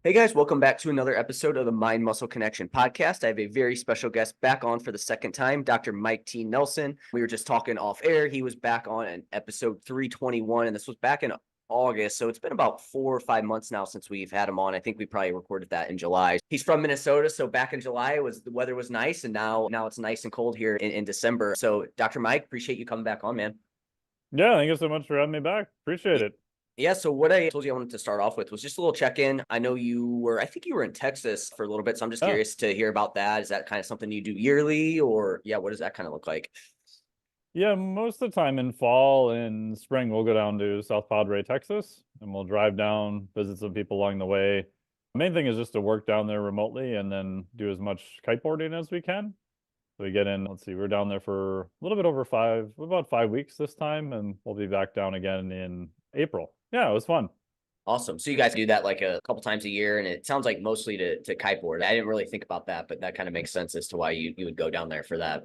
Hey guys, welcome back to another episode of the Mind Muscle Connection podcast. I have a very special guest back on for the second time, Dr. Mike T. Nelson. We were just talking off air. He was back on in episode 321, and this was back in August. So it's been about 4 or 5 months now since we've had him on. I think we probably recorded that in July. He's from Minnesota, so back in July the weather was nice, and now it's nice and cold here in December. So Dr. Mike, appreciate you coming back on, man. Yeah, thank you so much for having me back. Appreciate it. Yeah, so what I told you I wanted to start off with was just a little check-in. I know I think you were in Texas for a little bit, so I'm just curious to hear about that. Is that kind of something you do yearly, or what does that kind of look like? Yeah, most of the time in fall and spring, we'll go down to South Padre, Texas, and we'll drive down, visit some people along the way. The main thing is just to work down there remotely and then do as much kiteboarding as we can. So we get in, let's see, we're down there for a little bit over about 5 weeks this time, and we'll be back down again in April. Yeah, it was fun. Awesome. So you guys do that like a couple times a year, and it sounds like mostly to kiteboard. I didn't really think about that, but that kind of makes sense as to why you would go down there for that.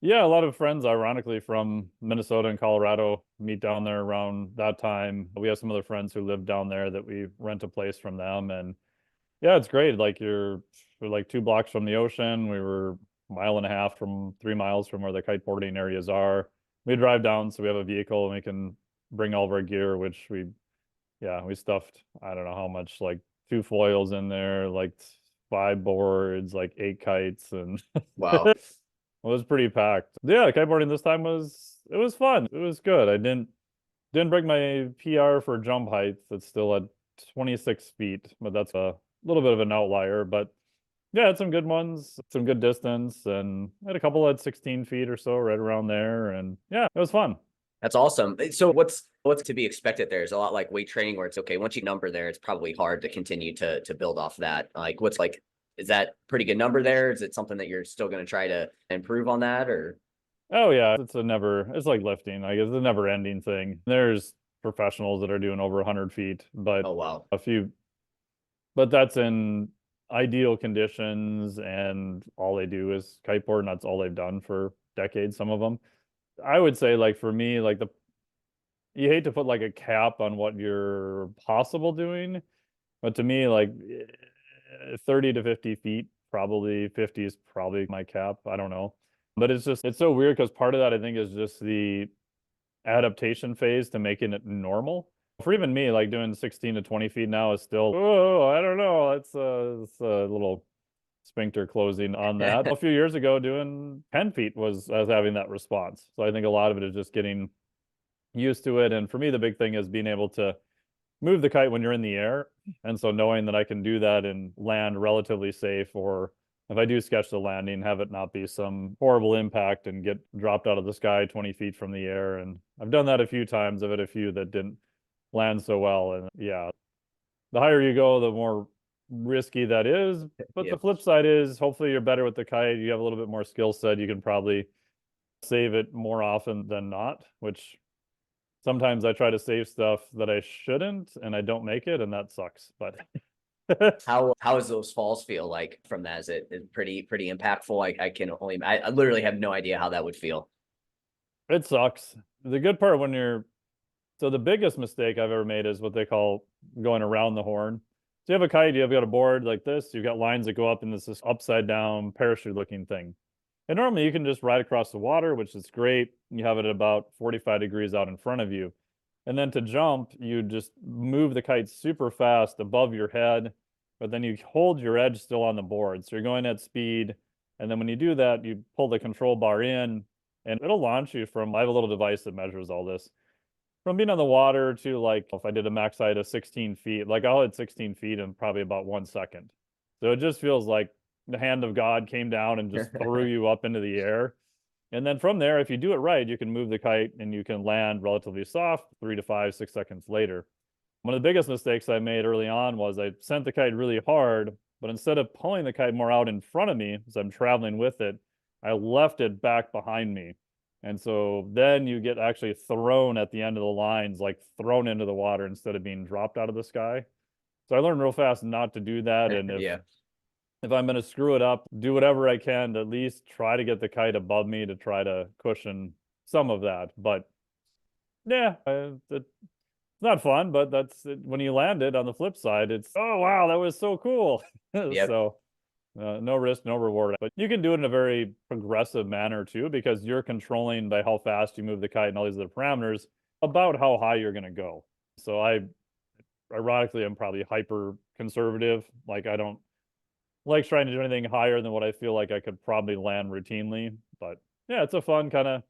Yeah, a lot of friends, ironically, from Minnesota and Colorado meet down there around that time. We have some other friends who live down there that we rent a place from them. And yeah, it's great. We're like 2 blocks from the ocean. We were a mile and a half from 3 miles from where the kiteboarding areas are. We drive down, so we have a vehicle and we can bring all of our gear, which we stuffed, I don't know how much, like 2 foils in there, like 5 boards, like 8 kites, and Wow. it was pretty packed. Yeah, kiteboarding this time was fun. It was good. I didn't break my PR for jump height. It's still at 26 feet, but that's a little bit of an outlier. But yeah, I had some good ones, some good distance, and I had a couple at 16 feet or so, right around there. And yeah, it was fun. That's awesome. So what's to be expected there? Is a lot like weight training where it's okay, once you number there, it's probably hard to continue to build off that. Is that pretty good number there? Is it something that you're still going to try to improve on that, or? Oh yeah, it's like lifting. I guess it's a never ending thing. There's professionals that are doing over 100 feet, but Oh, wow. but that's in ideal conditions, and all they do is kiteboard, and that's all they've done for decades, some of them. I would say, like, for me, like, you hate to put like a cap on what you're possible doing, but to me, like, 30 to 50 feet, probably 50 is probably my cap. I don't know. But it's so weird because part of that, I think, is just the adaptation phase to making it normal. For even me, like doing 16 to 20 feet now is still, oh, I don't know. It's a little sphincter closing on that. A few years ago, doing 10 feet I was having that response. So I think a lot of it is just getting used to it. And for me, the big thing is being able to move the kite when you're in the air. And so knowing that I can do that and land relatively safe, or if I do sketch the landing, have it not be some horrible impact and get dropped out of the sky 20 feet from the air. And I've done that a few times. I've had a few that didn't land so well. And yeah, the higher you go, the more risky that is. But the Yep. flip side is hopefully you're better with the kite. You have a little bit more skill set. You can probably save it more often than not, which sometimes I try to save stuff that I shouldn't and I don't make it, and that sucks. But How does those falls feel like from that? Is it pretty impactful? I literally have no idea how that would feel. it sucks. The good part so the biggest mistake I've ever made is what they call going around the horn. So you have a kite, you've got a board like this, you've got lines that go up in this upside down parachute looking thing. And normally you can just ride across the water, which is great. You have it at about 45 degrees out in front of you. And then to jump, you just move the kite super fast above your head, but then you hold your edge still on the board. So you're going at speed. And then when you do that, you pull the control bar in and it'll launch you I have a little device that measures all this, from being on the water to, like, if I did a max height of 16 feet, like I'll hit 16 feet in probably about 1 second. So it just feels like the hand of God came down and just threw you up into the air. And then from there, if you do it right, you can move the kite and you can land relatively soft 3 to 5, 6 seconds later. One of the biggest mistakes I made early on was I sent the kite really hard, but instead of pulling the kite more out in front of me as I'm traveling with it, I left it back behind me. And so then you get actually thrown at the end of the lines, like thrown into the water instead of being dropped out of the sky. So I learned real fast not to do that. And Yeah. if I'm going to screw it up, do whatever I can to at least try to get the kite above me to try to cushion some of that. But yeah, It's not fun, but that's it. When you land it on the flip side, it's, oh, wow, that was so cool. Yep. So no risk, no reward. But you can do it in a very progressive manner too, because you're controlling by how fast you move the kite and all these other parameters about how high you're going to go. So I, ironically, I'm probably hyper conservative. Like I don't like trying to do anything higher than what I feel like I could probably land routinely. But yeah, it's a fun kind of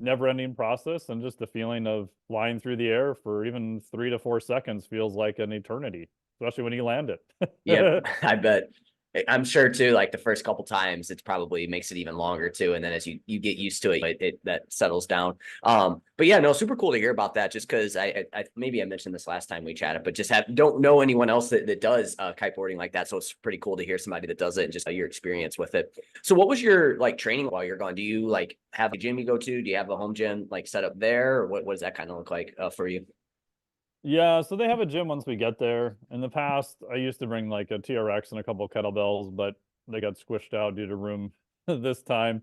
never-ending process, and just the feeling of flying through the air for even 3 to 4 seconds feels like an eternity, especially when you land Yep. it. I bet. I'm sure too, like the first couple times, it's probably makes it even longer too. And then as you get used to it, it that settles down. But yeah, no, super cool to hear about that. Just because I maybe I mentioned this last time we chatted, but just don't know anyone else that does kiteboarding like that. So it's pretty cool to hear somebody that does it and just your experience with it. So what was your like training while you're gone? Do you like have a gym you go to? Do you have a home gym like set up there? Or what does that kind of look like for you? Yeah, so they have a gym once we get there. In the past, I used to bring like a TRX and a couple kettlebells, but they got squished out due to room this time.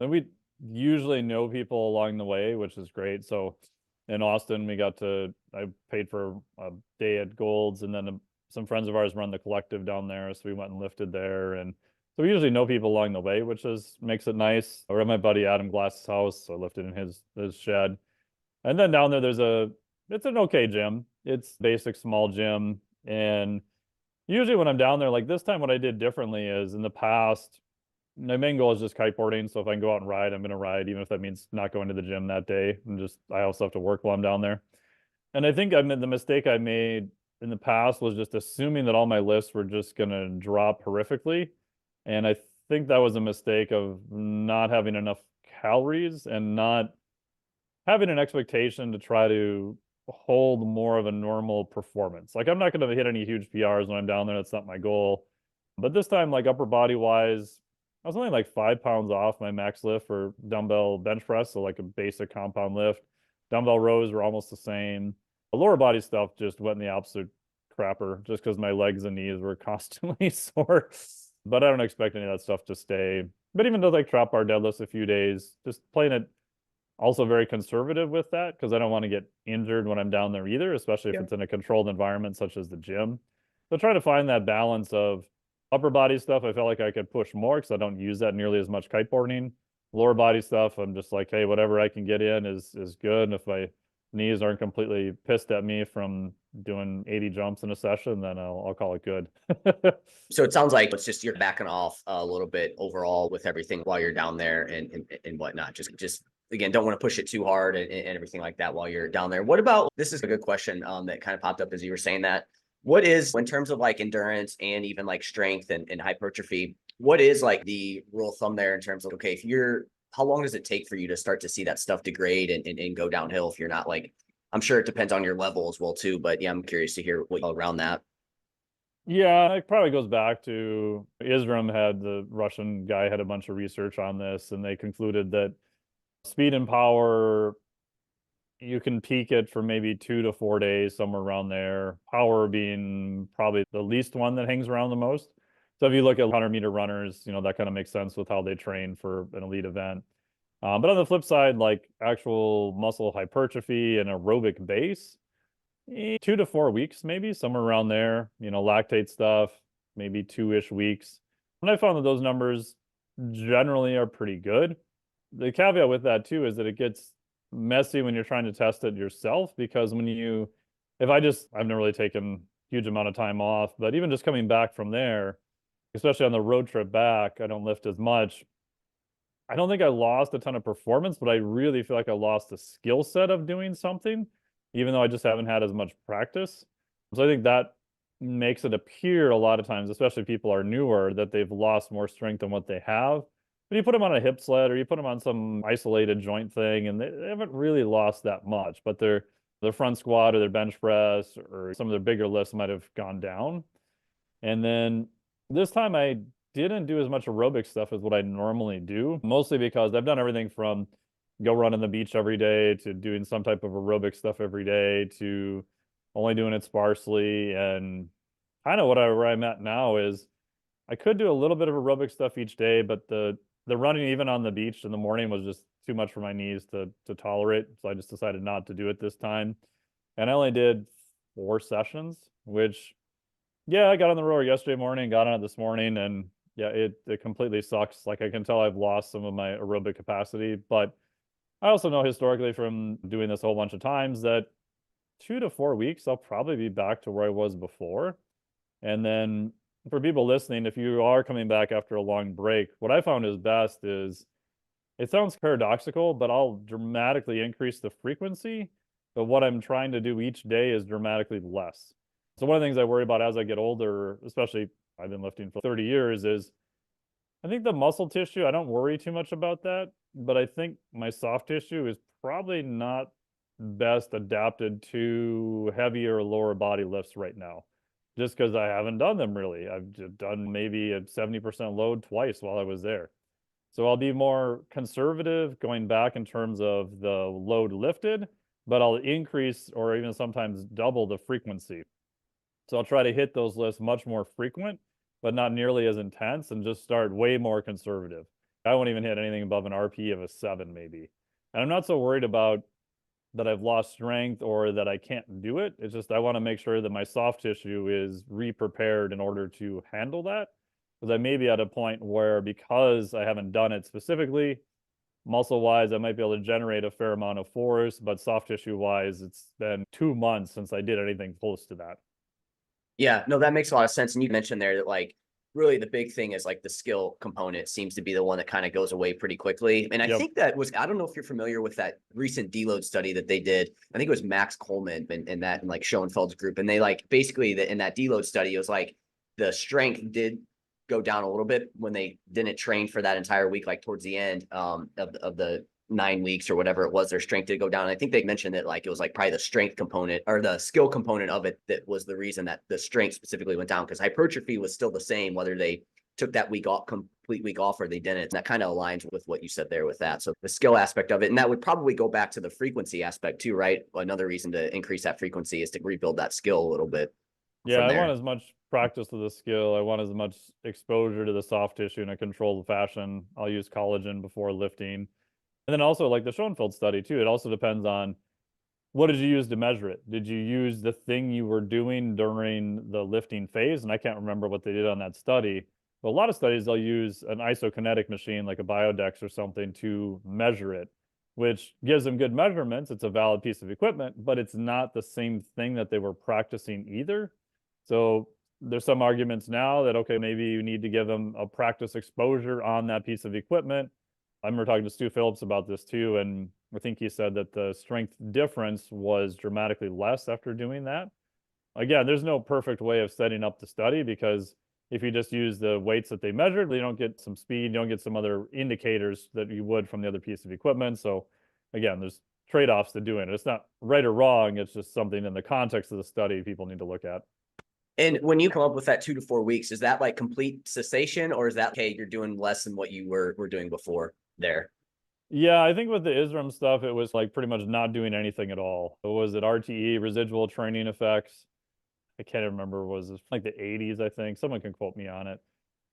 And we usually know people along the way, which is great. So in Austin, I paid for a day at Gold's, and then some friends of ours run the collective down there. So we went and lifted there. And so we usually know people along the way, which makes it nice. We're at my buddy Adam Glass's house. So I lifted in his shed. And then down there, it's an okay gym. It's basic small gym. And usually when I'm down there, like this time, what I did differently is in the past, my main goal is just kiteboarding. So if I can go out and ride, I'm going to ride, even if that means not going to the gym that day. I also have to work while I'm down there. And I think the mistake I made in the past was just assuming that all my lifts were just going to drop horrifically. And I think that was a mistake of not having enough calories and not having an expectation to try to hold more of a normal performance. Like I'm not going to hit any huge PRs when I'm down there. That's not my goal. But this time, like upper body wise, I was only like 5 pounds off my max lift for dumbbell bench press. So like a basic compound lift. Dumbbell rows were almost the same. The lower body stuff just went in the absolute crapper just because my legs and knees were constantly sore. But I don't expect any of that stuff to stay. But even though like trap bar deadlifts a few days, just playing it also very conservative with that because I don't want to get injured when I'm down there either, especially if it's in a controlled environment such as the gym. So try to find that balance of upper body stuff. I felt like I could push more because I don't use that nearly as much kiteboarding. Lower body stuff, I'm just like, hey, whatever I can get in is good. And if my knees aren't completely pissed at me from doing 80 jumps in a session, then I'll call it good. So it sounds like it's just you're backing off a little bit overall with everything while you're down there and whatnot. Just again, don't want to push it too hard and everything like that while you're down there. What about this is a good question that kind of popped up as you were saying that. What is in terms of like endurance and even like strength and hypertrophy? What is like the rule of thumb there in terms of okay, if you're how long does it take for you to start to see that stuff degrade and go downhill if you're not like I'm sure it depends on your level as well too, but yeah, I'm curious to hear what around that. Yeah, it probably goes back to the Russian guy had a bunch of research on this, and they concluded that speed and power, you can peak it for maybe 2 to 4 days, somewhere around there. Power being probably the least one that hangs around the most. So if you look at 100-meter runners, that kind of makes sense with how they train for an elite event. But on the flip side, like actual muscle hypertrophy and aerobic base, 2 to 4 weeks, maybe somewhere around there, lactate stuff, maybe 2-ish weeks. And I found that those numbers generally are pretty good. The caveat with that too is that it gets messy when you're trying to test it yourself because I've never really taken huge amount of time off, but even just coming back from there, especially on the road trip back, I don't lift as much. I don't think I lost a ton of performance, but I really feel like I lost the skill set of doing something, even though I just haven't had as much practice. So I think that makes it appear a lot of times, especially if people are newer, that they've lost more strength than what they have. But you put them on a hip sled or you put them on some isolated joint thing, and they haven't really lost that much. But their front squat or their bench press or some of their bigger lifts might have gone down. And then this time I didn't do as much aerobic stuff as what I normally do, mostly because I've done everything from go run on the beach every day to doing some type of aerobic stuff every day to only doing it sparsely. And kind of where I'm at now is I could do a little bit of aerobic stuff each day, but the running even on the beach in the morning was just too much for my knees to tolerate. So I just decided not to do it this time. And I only did 4 sessions, which, yeah, I got on the rower yesterday morning, got on it this morning, and yeah, it completely sucks. Like, I can tell I've lost some of my aerobic capacity, but I also know historically from doing this a whole bunch of times that 2 to 4 weeks, I'll probably be back to where I was before. And then for people listening, if you are coming back after a long break, what I found is best is, it sounds paradoxical, but I'll dramatically increase the frequency. But what I'm trying to do each day is dramatically less. So one of the things I worry about as I get older, especially I've been lifting for 30 years, is I think the muscle tissue, I don't worry too much about that, but I think my soft tissue is probably not best adapted to heavier or lower body lifts right now, just because I haven't done them really. I've just done maybe a 70% load twice while I was there. So I'll be more conservative going back in terms of the load lifted, but I'll increase or even sometimes double the frequency. So I'll try to hit those lifts much more frequent, but not nearly as intense, and just start way more conservative. I won't even hit anything above an RP of a 7 maybe. And I'm not so worried about that I've lost strength or that I can't do it. It's just I want to make sure that my soft tissue is re-prepared in order to handle that. Because I may be at a point where, because I haven't done it specifically, muscle wise, I might be able to generate a fair amount of force, but soft tissue wise, it's been 2 months since I did anything close to that. Yeah, no, that makes a lot of sense. And you mentioned there that like really the big thing is like the skill component seems to be the one that kind of goes away pretty quickly. And I Yep. think that was, I don't know if you're familiar with that recent deload study that they did. I think it was Max Coleman and that and like Schoenfeld's group. And they like basically in that deload study, it was like the strength did go down a little bit when they didn't train for that entire week, like towards the end of the 9 weeks or whatever it was, their strength did go down. And I think they mentioned that like it was like probably the strength component or the skill component of it that was the reason that the strength specifically went down, because hypertrophy was still the same whether they took that week off, complete week off, or they didn't. And that kind of aligns with what you said there with that. So the skill aspect of it, and that would probably go back to the frequency aspect too, right? Another reason to increase that frequency is to rebuild that skill a little bit. Yeah, From I there. want as much practice with the skill. I want as much exposure to the soft tissue in a controlled fashion. I'll use collagen before lifting. And then also like the Schoenfeld study too, it also depends on what did you use to measure it? Did you use the thing you were doing during the lifting phase? And I can't remember what they did on that study. But a lot of studies, they'll use an isokinetic machine like a Biodex or something to measure it, which gives them good measurements. It's a valid piece of equipment, but it's not the same thing that they were practicing either. So there's some arguments now that, okay, maybe you need to give them a practice exposure on that piece of equipment. I remember talking to Stu Phillips about this too, and I think he said that the strength difference was dramatically less after doing that. Again, there's no perfect way of setting up the study, because if you just use the weights that they measured, you don't get some speed, you don't get some other indicators that you would from the other piece of equipment. So again, there's trade-offs to doing it. It's not right or wrong, it's just something in the context of the study people need to look at. And when you come up with that 2 to 4 weeks, is that like complete cessation, or is that okay, you're doing less than what you were doing before there? Yeah, I think with the ISRM stuff, it was like pretty much not doing anything at all. Was it RTE, residual training effects? I can't remember, was it like the 80s, I think. Someone can quote me on it.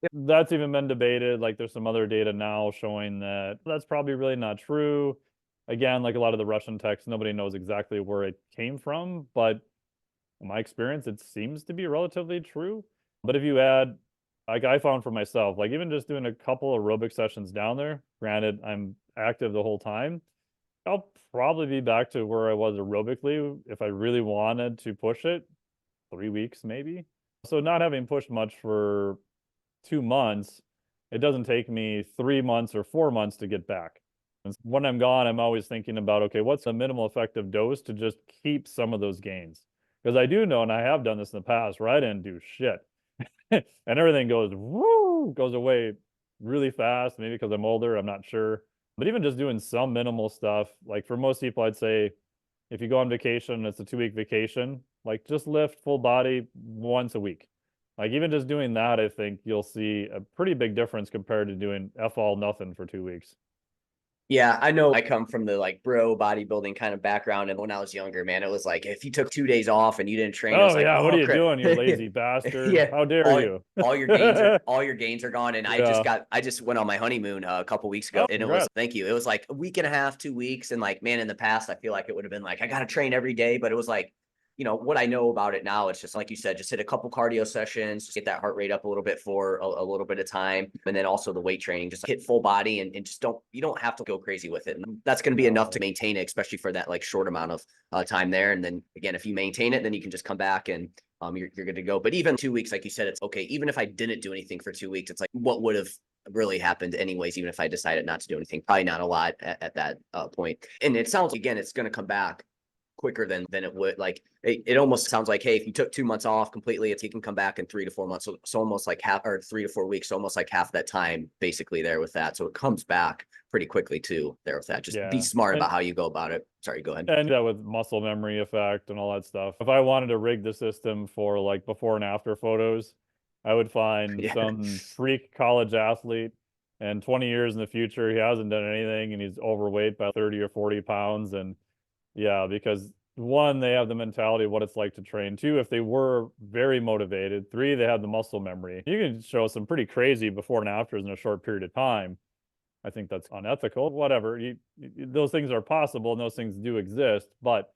Yep. That's even been debated. Like there's some other data now showing that that's probably really not true. Again, like a lot of the Russian text, nobody knows exactly where it came from, but in my experience, it seems to be relatively true. But if you add, like I found for myself, like even just doing a couple aerobic sessions down there, granted, I'm active the whole time, I'll probably be back to where I was aerobically if I really wanted to push it, 3 weeks maybe. So not having pushed much for 2 months, it doesn't take me 3 months or 4 months to get back. And when I'm gone, I'm always thinking about, okay, what's the minimal effective dose to just keep some of those gains? Because I do know, and I have done this in the past, where I didn't do shit. And everything goes away really fast, maybe because I'm older, I'm not sure. But even just doing some minimal stuff, like for most people, I'd say if you go on vacation, it's a 2-week vacation, like just lift full body once a week. Like even just doing that, I think you'll see a pretty big difference compared to doing F all nothing for 2 weeks. Yeah, I know I come from the like bro bodybuilding kind of background. And when I was younger, man, it was like if you took 2 days off and you didn't train, it was Oh like, yeah, what oh are you crap. doing, you lazy bastard? Yeah. How dare All you? all your gains are gone. And Yeah. I just went on my honeymoon a couple weeks ago, Oh, and it was, congrats. thank you. It was like a week and a half, 2 weeks. And like, man, in the past, I feel like it would have been like, I got to train every day, but it was like, what I know about it now, it's just like you said, just hit a couple cardio sessions, just get that heart rate up a little bit for a little bit of time. And then also the weight training, just hit full body, and just you don't have to go crazy with it. And that's going to be enough to No. maintain it, especially for that like short amount of time there. And then again, if you maintain it, then you can just come back and you're good to go. But even 2 weeks, like you said, it's okay. Even if I didn't do anything for 2 weeks, it's like, what would have really happened anyways, even if I decided not to do anything? Probably not a lot at that point. And it sounds, again, it's going to come back quicker than it would. Like it almost sounds like, hey, if you took 2 months off completely, you can come back in 3 to 4 months. So almost like half, or 3 to 4 weeks, so almost like half that time basically there with that. So it comes back pretty quickly too there with that. Just be Yeah. smart about how you go about it. Sorry, go ahead. And that with muscle memory effect and all that stuff. If I wanted to rig the system for like before and after photos, I would find Yeah. some freak college athlete, and 20 years in the future, he hasn't done anything and he's overweight by 30 or 40 pounds. And yeah, because one, they have the mentality of what it's like to train. Two, if they were very motivated. Three, they have the muscle memory. You can show some pretty crazy before and afters in a short period of time. I think that's unethical. Whatever. Those things are possible and those things do exist. But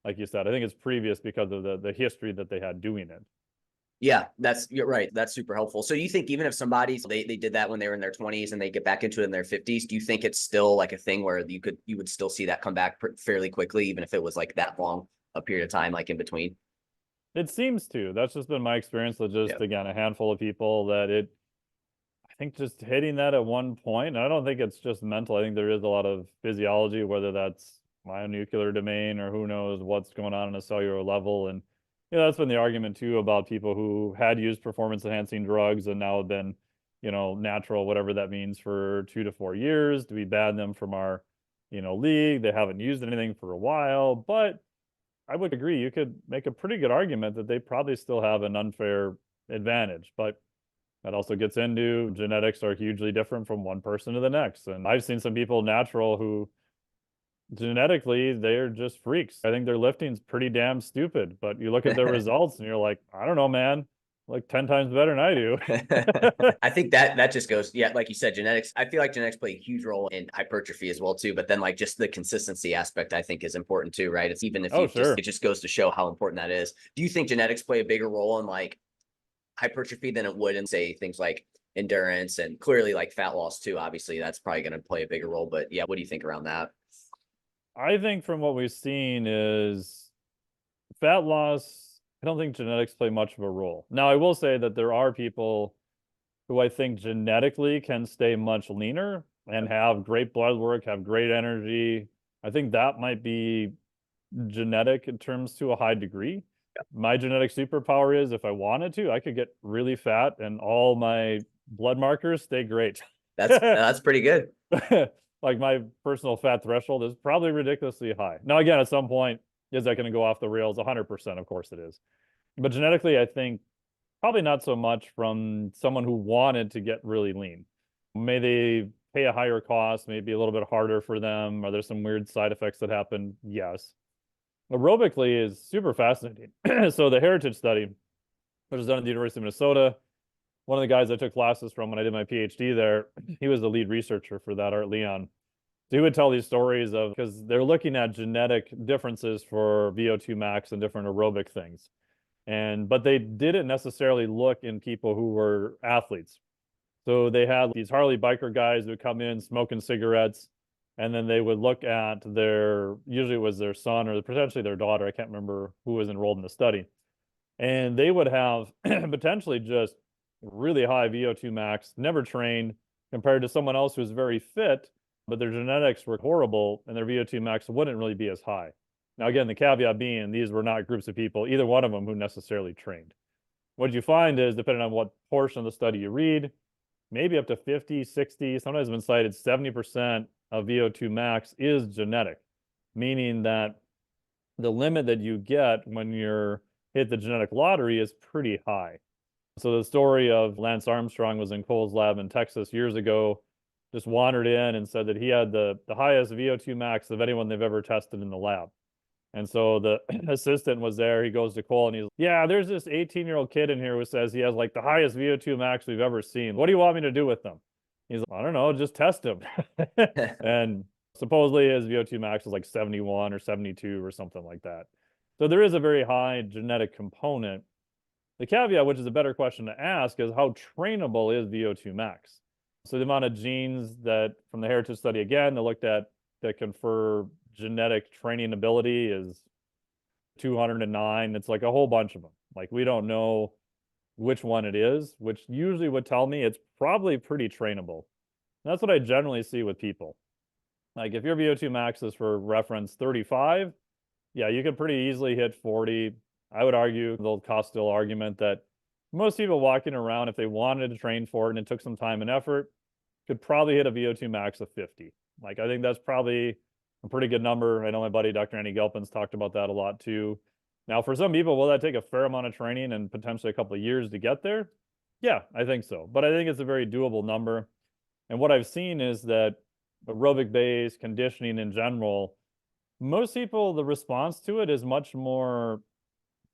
like you said, I think it's previous because of the history that they had doing it. Yeah, you're right. That's super helpful. So you think even if they did that when they were in their 20s and they get back into it in their 50s, do you think it's still like a thing where you would still see that come back fairly quickly, even if it was like that long a period of time, like in between? It seems to. That's just been my experience with just, Yeah. again, a handful of people that I think just hitting that at one point, and I don't think it's just mental. I think there is a lot of physiology, whether that's myonuclear domain or who knows what's going on a cellular level. And that's been the argument too about people who had used performance enhancing drugs and now have been, natural, whatever that means, for 2 to 4 years. Do we ban them from our, league? They haven't used anything for a while, but I would agree. You could make a pretty good argument that they probably still have an unfair advantage, but that also gets into genetics are hugely different from one person to the next. And I've seen some people natural who genetically they're just freaks. I think their lifting's pretty damn stupid, but you look at their results and you're like, I don't know, man, like 10 times better than I do. I think that just goes, yeah, like you said, genetics. I feel like genetics play a huge role in hypertrophy as well too. But then like just the consistency aspect, I think is important too, right? It's even if Oh, sure. it just goes to show how important that is. Do you think genetics play a bigger role in like hypertrophy than it would in say things like endurance, and clearly like fat loss too? Obviously, that's probably going to play a bigger role. But yeah, what do you think around that? I think from what we've seen is fat loss, I don't think genetics play much of a role. Now, I will say that there are people who I think genetically can stay much leaner and have great blood work, have great energy. I think that might be genetic in terms to a high degree. My genetic superpower is if I wanted to, I could get really fat and all my blood markers stay great. That's pretty good. Like my personal fat threshold is probably ridiculously high. Now, again, at some point, is that going to go off the rails? 100%, of course it is. But genetically, I think probably not so much from someone who wanted to get really lean. May they pay a higher cost, maybe a little bit harder for them. Are there some weird side effects that happen? Yes. Aerobically is super fascinating. So the Heritage study, which was done at the University of Minnesota, one of the guys I took classes from when I did my PhD there, he was the lead researcher for that, Art Leon. So he would tell these stories of, because they're looking at genetic differences for VO2 max and different aerobic things. But they didn't necessarily look in people who were athletes. So they had these Harley biker guys who would come in smoking cigarettes, and then they would look at usually it was their son or potentially their daughter. I can't remember who was enrolled in the study. And they would have potentially just really high VO2 max, never trained, compared to someone else who's very fit, but their genetics were horrible and their VO2 max wouldn't really be as high. Now, again, the caveat being these were not groups of people, either one of them, who necessarily trained. What you find is, depending on what portion of the study you read, maybe up to 50, 60, sometimes been cited 70% of VO2 max is genetic, meaning that the limit that you get when you're hit the genetic lottery is pretty high. So the story of Lance Armstrong was in Cole's lab in Texas years ago. just wandered in and said that he had the highest VO2 max of anyone they've ever tested in the lab. And so the assistant was there. He goes to Cole and he's, yeah, there's this 18-year-old kid in here who says he has like the highest VO2 max we've ever seen. What do you want me to do with them? He's like, I don't know, just test him. And supposedly his VO2 max is like 71 or 72 or something like that. So there is a very high genetic component. The caveat, which is a better question to ask, is how trainable is VO2 max? So the amount of genes that from the heritage study, again, they looked at that confer genetic training ability is 209. It's like a whole bunch of them. Like we don't know which one it is, which usually would tell me it's probably pretty trainable. And that's what I generally see with people. Like if your VO2 max is, for reference, 35, yeah, you could pretty easily hit 40. I would argue the old Costill argument that most people walking around, if they wanted to train for it and it took some time and effort, could probably hit a VO2 max of 50. Like I think that's probably a pretty good number. I know my buddy Dr. Andy Gelpin's talked about that a lot too. Now, for some people, will that take a fair amount of training and potentially a couple of years to get there? Yeah, I think so. But I think it's a very doable number. And what I've seen is that aerobic-based conditioning in general, most people, the response to it is much more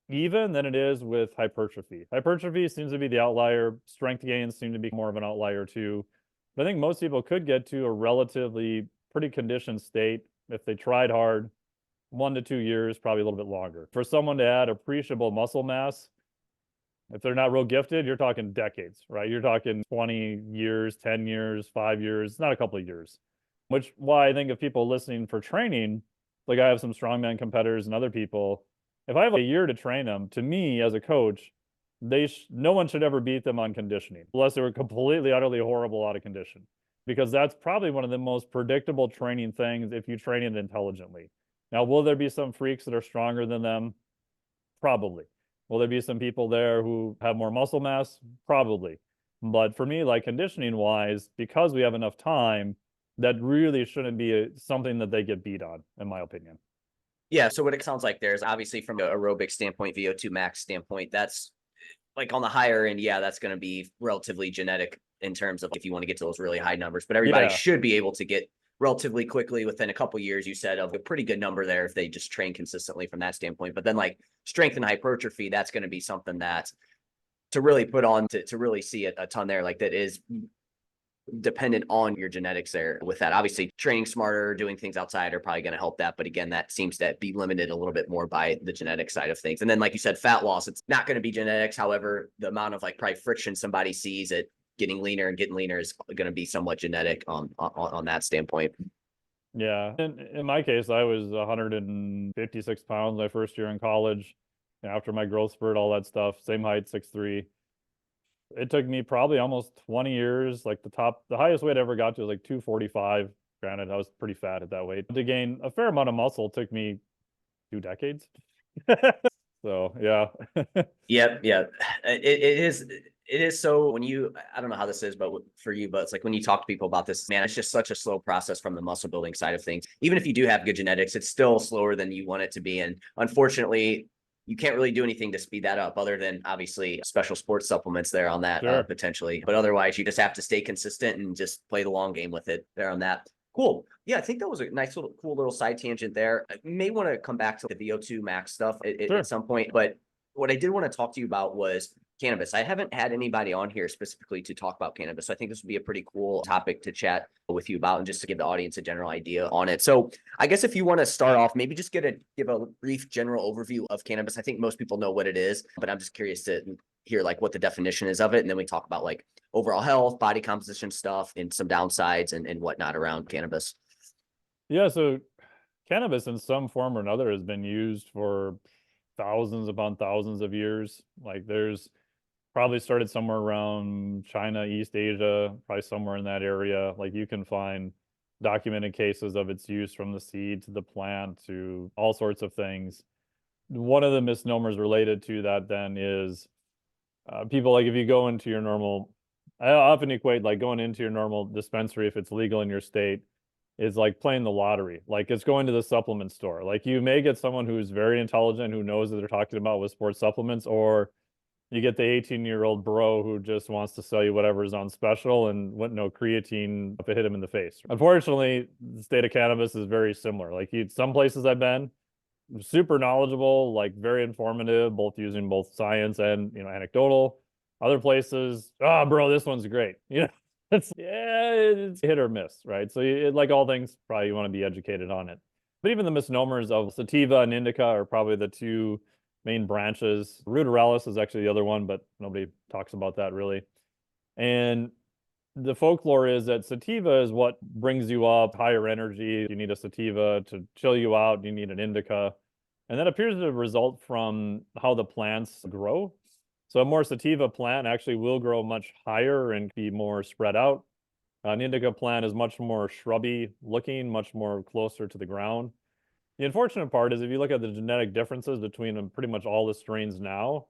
even than it is with hypertrophy. Hypertrophy seems to be the outlier. Strength gains seem to be more of an outlier too. But I think most people could get to a relatively pretty conditioned state if they tried hard, 1 to 2 years, probably a little bit longer. For someone to add appreciable muscle mass, if they're not real gifted, you're talking decades, right? You're talking 20 years, 10 years, 5 years, not a couple of years. Which why I think if people listening for training, like I have some strongman competitors and other people, if I have a year to train them, to me as a coach, no one should ever beat them on conditioning unless they were completely, utterly horrible out of condition, because that's probably one of the most predictable training things if you train it intelligently. Now, will there be some freaks that are stronger than them? Probably. Will there be some people there who have more muscle mass? Probably. But for me, like conditioning wise, because we have enough time, that really shouldn't be something that they get beat on, in my opinion. Yeah. So what it sounds like there's obviously from an aerobic standpoint, VO2 max standpoint, that's like on the higher end. Yeah, that's going to be relatively genetic in terms of if you want to get to those really high numbers, but everybody should be able to get relatively quickly within a couple of years, you said, of a pretty good number there if they just train consistently from that standpoint. But then like strength and hypertrophy, that's going to be something that to really put on to really see a ton there, like that is dependent on your genetics there with that. Obviously training smarter, doing things outside are probably going to help that. But again, that seems to be limited a little bit more by the genetic side of things. And then, like you said, fat loss, it's not going to be genetics. However, the amount of like probably friction somebody sees at getting leaner and getting leaner is going to be somewhat genetic on that standpoint. Yeah. In my case, I was 156 pounds my first year in college. After my growth spurt, all that stuff, same height, 6'3". It took me probably almost 20 years. Like the highest weight I ever got to was like 245. Granted, I was pretty fat at that weight. To gain a fair amount of muscle took me 2 decades. So yeah. Yep. Yeah. It is. So when I don't know how this is, but for you, but it's like when you talk to people about this, man, it's just such a slow process from the muscle building side of things. Even if you do have good genetics, it's still slower than you want it to be. And unfortunately, you can't really do anything to speed that up other than obviously special sports supplements there on that potentially. But otherwise, you just have to stay consistent and just play the long game with it there on that. Cool. Yeah, I think that was a nice little cool little side tangent there. I may want to come back to the VO2 max stuff at some point, but what I did want to talk to you about was cannabis. I haven't had anybody on here specifically to talk about cannabis. So I think this would be a pretty cool topic to chat with you about and just to give the audience a general idea on it. So I guess if you want to start off, maybe just give a brief general overview of cannabis. I think most people know what it is, but I'm just curious to hear like what the definition is of it. And then we talk about like overall health, body composition stuff, and some downsides and whatnot around cannabis. Yeah. So cannabis in some form or another has been used for thousands upon thousands of years. Like there's probably started somewhere around China, East Asia, probably somewhere in that area. Like you can find documented cases of its use from the seed to the plant to all sorts of things. One of the misnomers related to that then is people like if you go into your normal, I often equate like going into your normal dispensary if it's legal in your state is like playing the lottery. Like it's going to the supplement store. Like you may get someone who's very intelligent who knows that they're talking about with sports supplements, or You get the 18-year-old bro who just wants to sell you whatever's on special and wouldn't know creatine if it hit him in the face. Unfortunately, the state of cannabis is very similar. Like some places I've been, super knowledgeable, like very informative, both using both science and anecdotal. Other places, oh bro, this one's great. It's hit or miss, right? So like all things, probably you want to be educated on it. But even the misnomers of sativa and indica are probably the two main branches. Ruderalis is actually the other one, but nobody talks about that really. And the folklore is that sativa is what brings you up, higher energy. You need a sativa to chill you out. You need an indica. And that appears to result from how the plants grow. So a more sativa plant actually will grow much higher and be more spread out. An indica plant is much more shrubby looking, much more closer to the ground. The unfortunate part is if you look at the genetic differences between pretty much all the strains now,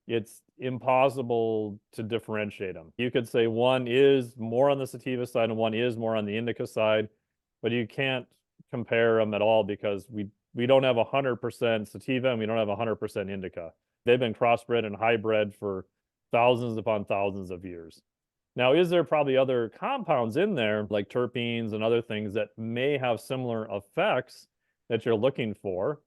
it's impossible to differentiate them. You could say one is more on the sativa side and one is more on the indica side, but you can't compare them at all because we don't have 100% sativa and we don't have 100% indica. They've been crossbred and hybrid for thousands upon thousands of years. Now, is there probably other compounds in there, like terpenes and other things that may have similar effects that you're looking for?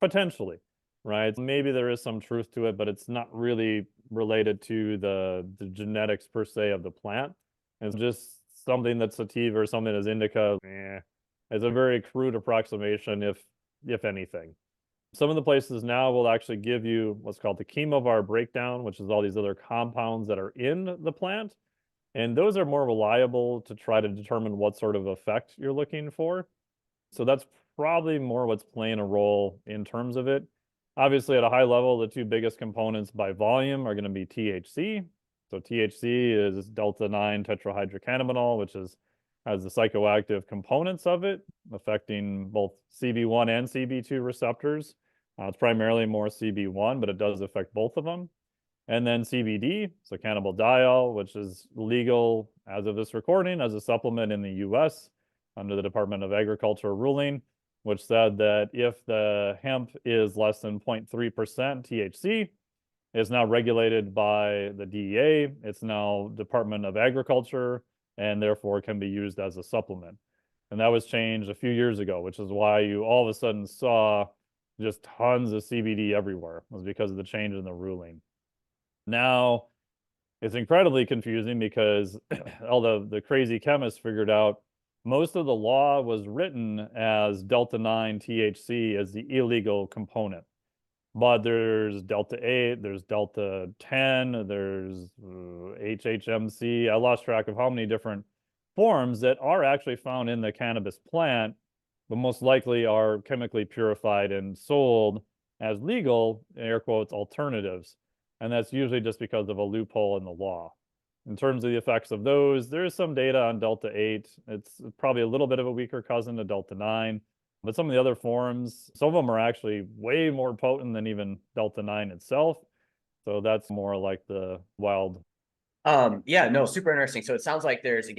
Potentially, right? Maybe there is some truth to it, but it's not really related to the genetics per se of the plant. It's just something that's sativa or something that's indica. It's a very crude approximation, if anything. Some of the places now will actually give you what's called the chemovar breakdown, which is all these other compounds that are in the plant. And those are more reliable to try to determine what sort of effect you're looking for. So that's probably more what's playing a role in terms of it. Obviously, at a high level, the two biggest components by volume are going to be THC. So THC is delta-9 tetrahydrocannabinol, which has the psychoactive components of it, affecting both CB1 and CB2 receptors. It's primarily more CB1, but it does affect both of them. And then CBD, so cannabidiol, which is legal as of this recording as a supplement in the US under the Department of Agriculture ruling, which said that if the hemp is less than 0.3% THC, it's now regulated by the DEA. It's now Department of Agriculture and therefore can be used as a supplement. And that was changed a few years ago, which is why you all of a sudden saw just tons of CBD everywhere. It was because of the change in the ruling. Now, it's incredibly confusing because all the crazy chemists figured out most of the law was written as delta-9 THC as the illegal component. But there's delta-8, there's delta-10, there's HHMC. I lost track of how many different forms that are actually found in the cannabis plant, but most likely are chemically purified and sold as legal, air quotes, alternatives. And that's usually just because of a loophole in the law. In terms of the effects of those, there is some data on delta-8. It's probably a little bit of a weaker cousin to delta-9. But some of the other forms, some of them are actually way more potent than even delta-9 itself. So that's more like the wild. Yeah, no, super interesting. So it sounds like there's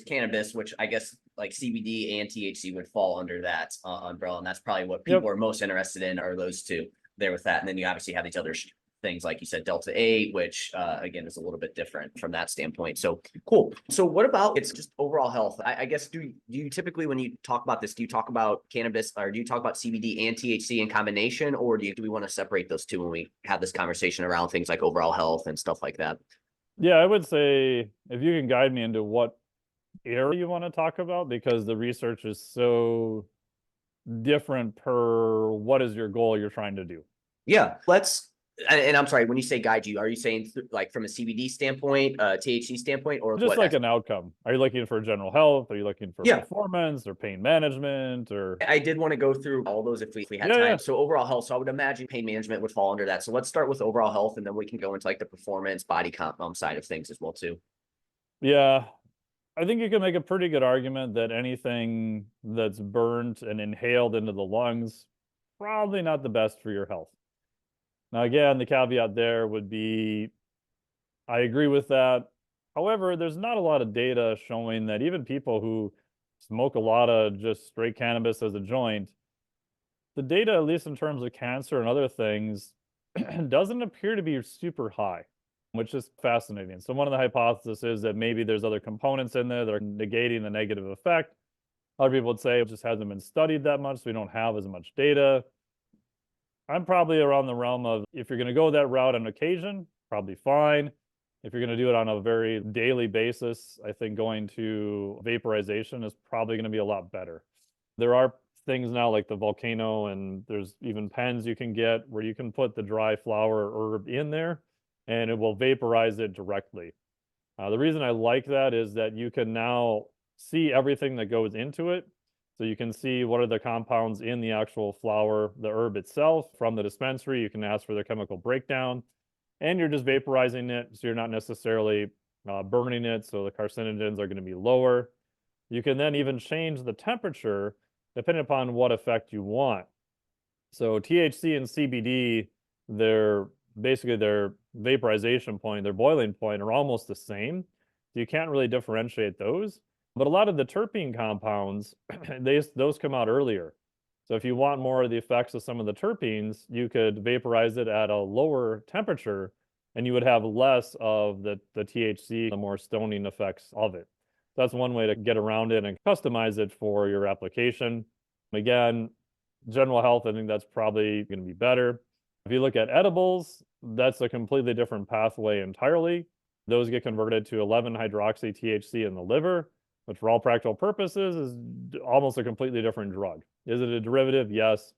cannabis, which I guess like CBD and THC would fall under that umbrella, and that's probably what people are most interested in are those two there with that. And then you obviously have these other things like you said, delta-8, which again is a little bit different from that standpoint. So cool. So what about it's just overall health? I guess do you typically when you talk about this, do you talk about cannabis or do you talk about CBD and THC in combination, or do we want to separate those two when we have this conversation around things like overall health and stuff like that? Yeah, I would say if you can guide me into what area you want to talk about, because the research is so different per what is your goal you're trying to do. Yeah, and I'm sorry, when you say guide you, are you saying like from a CBD standpoint, THC standpoint, or just what? Like an outcome? Are you looking for general health? Are you looking for performance or pain management? Or I did want to go through all those if we had time. Yeah. So overall health. So I would imagine pain management would fall under that. So let's start with overall health, and then we can go into like the performance, body comp side of things as well too. Yeah, I think you can make a pretty good argument that anything that's burnt and inhaled into the lungs, probably not the best for your health. Now, again, the caveat there would be, I agree with that. However, there's not a lot of data showing that even people who smoke a lot of just straight cannabis as a joint, the data, at least in terms of cancer and other things, doesn't appear to be super high, which is fascinating. So one of the hypotheses is that maybe there's other components in there that are negating the negative effect. Other people would say it just hasn't been studied that much, so we don't have as much data. I'm probably around the realm of, if you're going to go that route on occasion, probably fine. If you're going to do it on a very daily basis, I think going to vaporization is probably going to be a lot better. There are things now like the volcano, and there's even pens you can get where you can put the dry flower or herb in there and it will vaporize it directly. The reason I like that is that you can now see everything that goes into it. So you can see what are the compounds in the actual flower, the herb itself from the dispensary. You can ask for their chemical breakdown, and you're just vaporizing it. So you're not necessarily burning it. So the carcinogens are going to be lower. You can then even change the temperature depending upon what effect you want. So THC and CBD, they're basically their vaporization point, their boiling point are almost the same. So you can't really differentiate those. But a lot of the terpene compounds, those come out earlier. So if you want more of the effects of some of the terpenes, you could vaporize it at a lower temperature and you would have less of the THC, the more stoning effects of it. That's one way to get around it and customize it for your application. Again, general health, I think that's probably going to be better. If you look at edibles, that's a completely different pathway entirely. Those get converted to 11-hydroxy THC in the liver, which for all practical purposes is almost a completely different drug. Is it a derivative? Yes.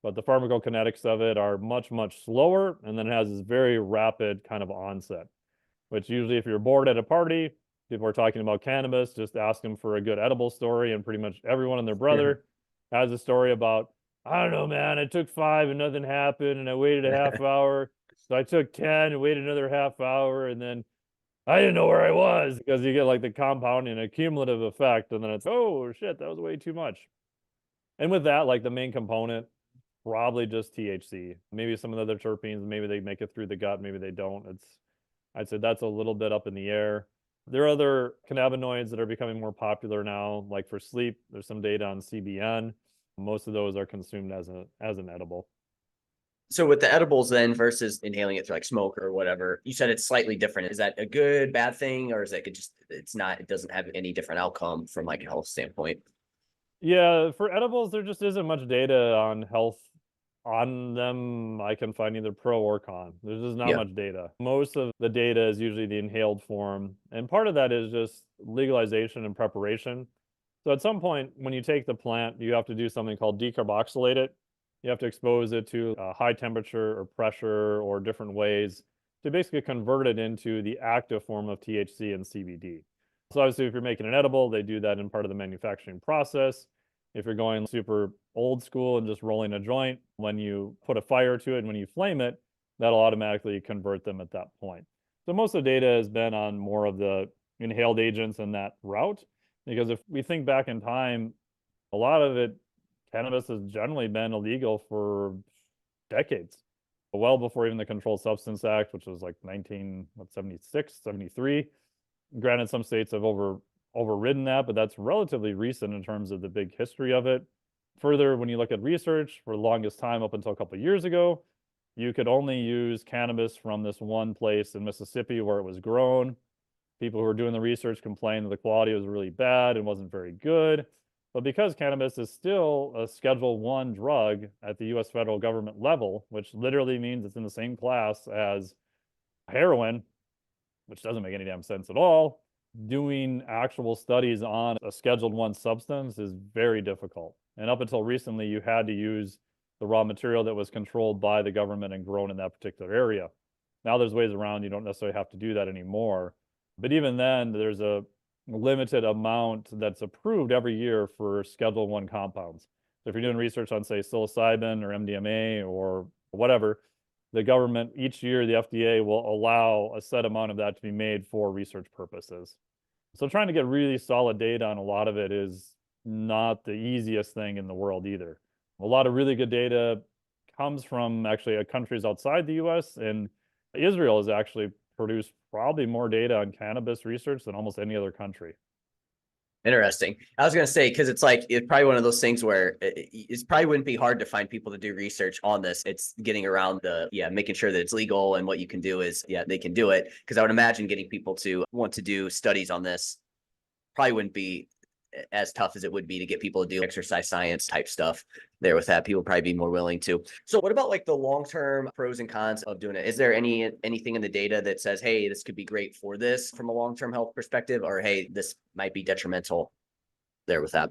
But the pharmacokinetics of it are much, much slower, and then it has this very rapid kind of onset, which usually if you're bored at a party, people are talking about cannabis, just ask them for a good edible story, and pretty much everyone and their brother has a story about, I don't know, man, I took 5 and nothing happened, and I waited a half hour. So I took 10 and waited another half hour, and then I didn't know where I was, because you get like the compounding and cumulative effect, and then it's, oh shit, that was way too much. And with that, like the main component, probably just THC. Maybe some of the other terpenes, maybe they make it through the gut, maybe they don't. I'd say that's a little bit up in the air. There are other cannabinoids that are becoming more popular now, like for sleep. There's some data on CBN. Most of those are consumed as an edible. So with the edibles then versus inhaling it through like smoke or whatever, you said it's slightly different. Is that a good, bad thing? Or is it it doesn't have any different outcome from like a health standpoint? Yeah, for edibles, there just isn't much data on health on them. I can find either pro or con. There's just not Yeah. much data. Most of the data is usually the inhaled form. And part of that is just legalization and preparation. So at some point, when you take the plant, you have to do something called decarboxylate it. You have to expose it to a high temperature or pressure or different ways to basically convert it into the active form of THC and CBD. So obviously, if you're making an edible, they do that in part of the manufacturing process. If you're going super old school and just rolling a joint, when you put a fire to it and when you flame it, that'll automatically convert them at that point. So most of the data has been on more of the inhaled agents in that route, because if we think back in time, a lot of it, cannabis has generally been illegal for decades, well before even the Controlled Substance Act, which was like 1976, 73. Granted, some states have overridden that, but that's relatively recent in terms of the big history of it. Further, when you look at research, for the longest time up until a couple of years ago, you could only use cannabis from this one place in Mississippi where it was grown. People who were doing the research complained that the quality was really bad and wasn't very good. But because cannabis is still a Schedule 1 drug at the US federal government level, which literally means it's in the same class as heroin, which doesn't make any damn sense at all, doing actual studies on a Scheduled 1 substance is very difficult. And up until recently, you had to use the raw material that was controlled by the government and grown in that particular area. Now there's ways around, you don't necessarily have to do that anymore. But even then, there's a limited amount that's approved every year for Schedule 1 compounds. So if you're doing research on, say, psilocybin or MDMA or whatever, the government, each year, the FDA will allow a set amount of that to be made for research purposes. So trying to get really solid data on a lot of it is not the easiest thing in the world either. A lot of really good data comes from actually countries outside the US, and Israel has actually produced probably more data on cannabis research than almost any other country. Interesting. I was gonna say because it's probably one of those things where it's probably wouldn't be hard to find people to do research on this. It's getting around making sure that it's legal and what you can do is they can do it. Because I would imagine getting people to want to do studies on this probably wouldn't be as tough as it would be to get people to do exercise science type stuff there with that. People would probably be more willing to. So what about like the long-term pros and cons of doing it? Is there anything in the data that says, hey, this could be great for this from a long-term health perspective, or hey, this might be detrimental there with that?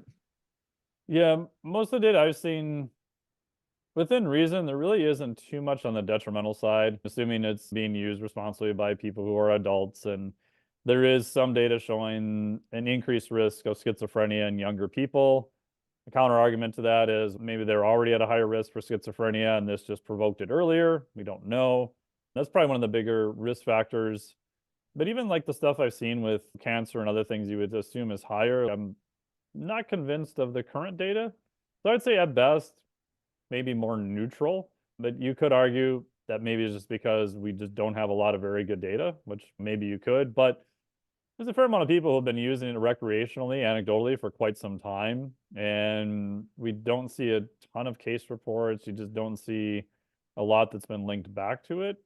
Yeah, most of the data I've seen within reason, there really isn't too much on the detrimental side, assuming it's being used responsibly by people who are adults. And there is some data showing an increased risk of schizophrenia in younger people. The counter argument to that is maybe they're already at a higher risk for schizophrenia and this just provoked it earlier. We don't know. That's probably one of the bigger risk factors. But even like the stuff I've seen with cancer and other things you would assume is higher, I'm not convinced of the current data. So I'd say at best, maybe more neutral, but you could argue that maybe it's just because we just don't have a lot of very good data, which maybe you could, but there's a fair amount of people who have been using it recreationally, anecdotally for quite some time, and we don't see a ton of case reports. You just don't see a lot that's been linked back to it.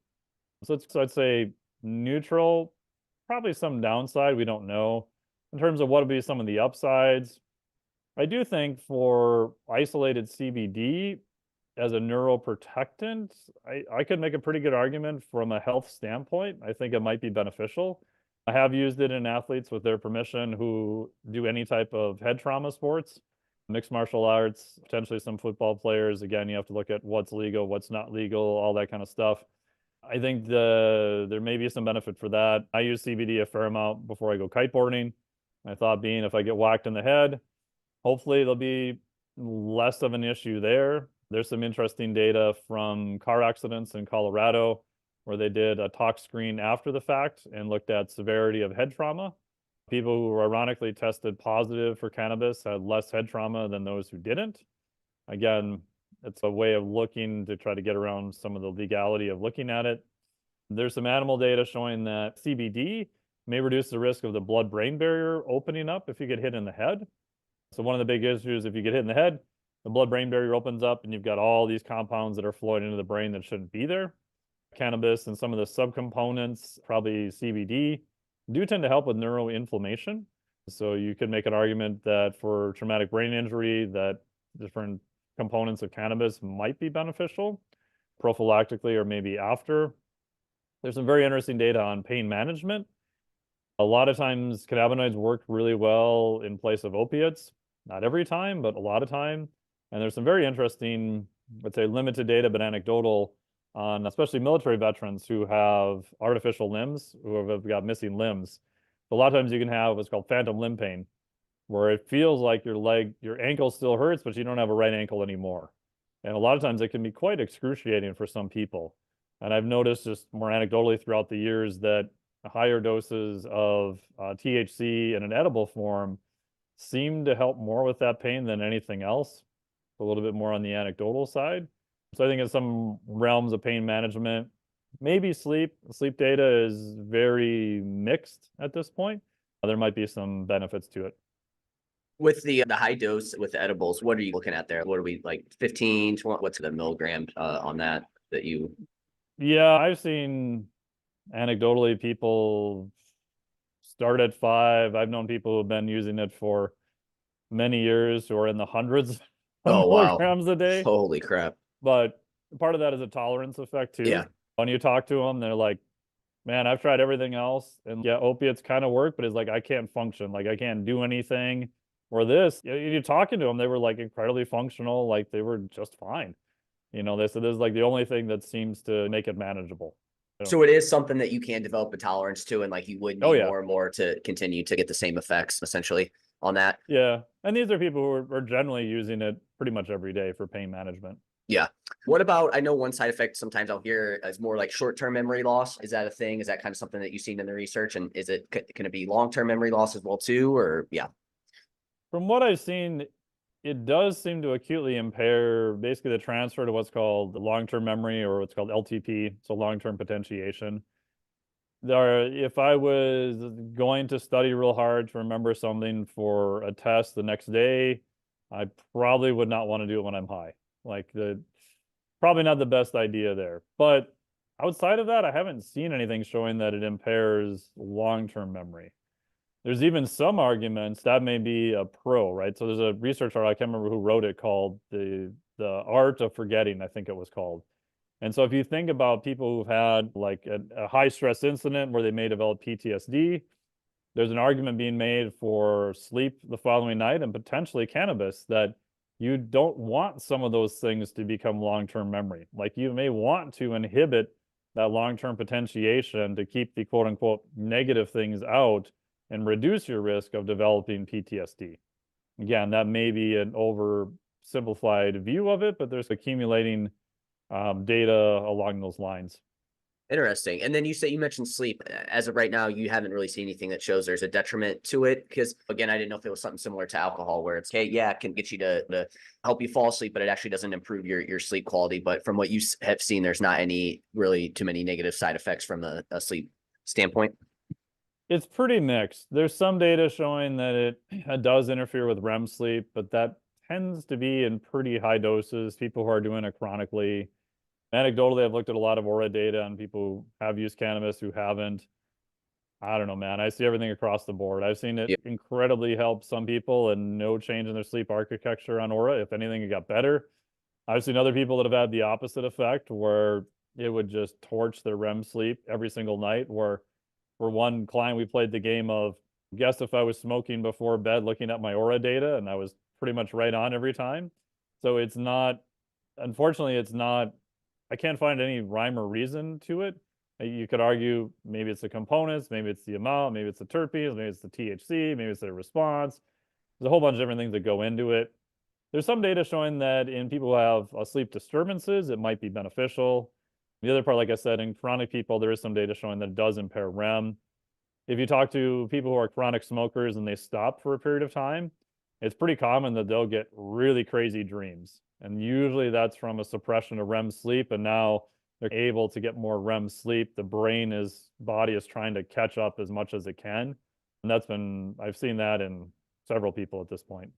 So I'd say neutral, probably some downside, we don't know. In terms of what would be some of the upsides, I do think for isolated CBD as a neuroprotectant, I could make a pretty good argument from a health standpoint. I think it might be beneficial. I have used it in athletes with their permission who do any type of head trauma sports, mixed martial arts, potentially some football players. Again, you have to look at what's legal, what's not legal, all that kind of stuff. I think there may be some benefit for that. I use CBD a fair amount before I go kiteboarding. My thought being if I get whacked in the head, hopefully there'll be less of an issue there. There's some interesting data from car accidents in Colorado where they did a tox screen after the fact and looked at severity of head trauma. People who were ironically tested positive for cannabis had less head trauma than those who didn't. Again, it's a way of looking to try to get around some of the legality of looking at it. There's some animal data showing that CBD may reduce the risk of the blood-brain barrier opening up if you get hit in the head. So one of the big issues, if you get hit in the head, the blood-brain barrier opens up and you've got all these compounds that are flowing into the brain that shouldn't be there. Cannabis and some of the subcomponents, probably CBD, do tend to help with neuroinflammation. So you could make an argument that for traumatic brain injury, that different components of cannabis might be beneficial prophylactically or maybe after. There's some very interesting data on pain management. A lot of times cannabinoids work really well in place of opiates. Not every time, but a lot of time. And there's some very interesting, let's say limited data, but anecdotal on especially military veterans who have artificial limbs, who have got missing limbs. A lot of times you can have what's called phantom limb pain, where it feels like your ankle still hurts, but you don't have a right ankle anymore. And a lot of times it can be quite excruciating for some people. And I've noticed just more anecdotally throughout the years that higher doses of THC in an edible form seem to help more with that pain than anything else, a little bit more on the anecdotal side. So I think in some realms of pain management, maybe sleep data is very mixed at this point. There might be some benefits to it. With the high dose with the edibles, what are you looking at there? What are we like 15, 20? What's the milligram on that you? Yeah, I've seen anecdotally people start at 5. I've known people who've been using it for many years who are in the hundreds of Oh wow, milligrams a day. holy crap! But part of that is a tolerance effect too. Yeah. When you talk to them, they're like, man, I've tried everything else. And yeah, opiates kind of work, but it's like, I can't function. Like I can't do anything. Or this, you're talking to them, they were like incredibly functional. Like they were just fine. They said this is like the only thing that seems to make it manageable. So it is something that you can develop a tolerance to, and like you would Oh need yeah. more and more to continue to get the same effects essentially on that. Yeah. And these are people who are generally using it pretty much every day for pain management. Yeah. What about, I know one side effect sometimes I'll hear is more like short-term memory loss. Is that a thing? Is that kind of something that you've seen in the research? And can it be long-term memory loss as well too? Or yeah. From what I've seen, it does seem to acutely impair basically the transfer to what's called long-term memory or what's called LTP, so long-term potentiation. If I was going to study real hard to remember something for a test the next day, I probably would not want to do it when I'm high. Like probably not the best idea there. But outside of that, I haven't seen anything showing that it impairs long-term memory. There's even some arguments that may be a pro, right? So there's a research article, I can't remember who wrote it, called the Art of Forgetting, I think it was called. And so if you think about people who've had like a high stress incident where they may develop PTSD, there's an argument being made for sleep the following night and potentially cannabis, that you don't want some of those things to become long-term memory. Like you may want to inhibit that long-term potentiation to keep the quote unquote negative things out and reduce your risk of developing PTSD. Again, that may be an oversimplified view of it, but there's accumulating data along those lines. Interesting. And then you mentioned sleep. As of right now, you haven't really seen anything that shows there's a detriment to it. Because again, I didn't know if it was something similar to alcohol, where it's, hey, yeah, it can get you to help you fall asleep, but it actually doesn't improve your sleep quality. But from what you have seen, there's not any really too many negative side effects from a sleep standpoint. It's pretty mixed. There's some data showing that it does interfere with REM sleep, but that tends to be in pretty high doses. People who are doing it chronically. Anecdotally, I've looked at a lot of aura data on people who have used cannabis, who haven't. I don't know, man. I see everything across the board. I've seen it incredibly help some people and no change in their sleep architecture on aura. If anything, it got better. I've seen other people that have had the opposite effect, where it would just torch their REM sleep every single night. Where for one client, we played the game of guess if I was smoking before bed, looking at my aura data, and I was pretty much right on every time. So it's not, unfortunately, it's not, I can't find any rhyme or reason to it. You could argue maybe it's the components, maybe it's the amount, maybe it's the terpenes, maybe it's the THC, maybe it's the response. There's a whole bunch of different things that go into it. There's some data showing that in people who have sleep disturbances, it might be beneficial. The other part, like I said, in chronic people, there is some data showing that it does impair REM. If you talk to people who are chronic smokers and they stop for a period of time, it's pretty common that they'll get really crazy dreams. And usually that's from a suppression of REM sleep. And now they're able to get more REM sleep. The body is trying to catch up as much as it can. And I've seen that in several people at this point.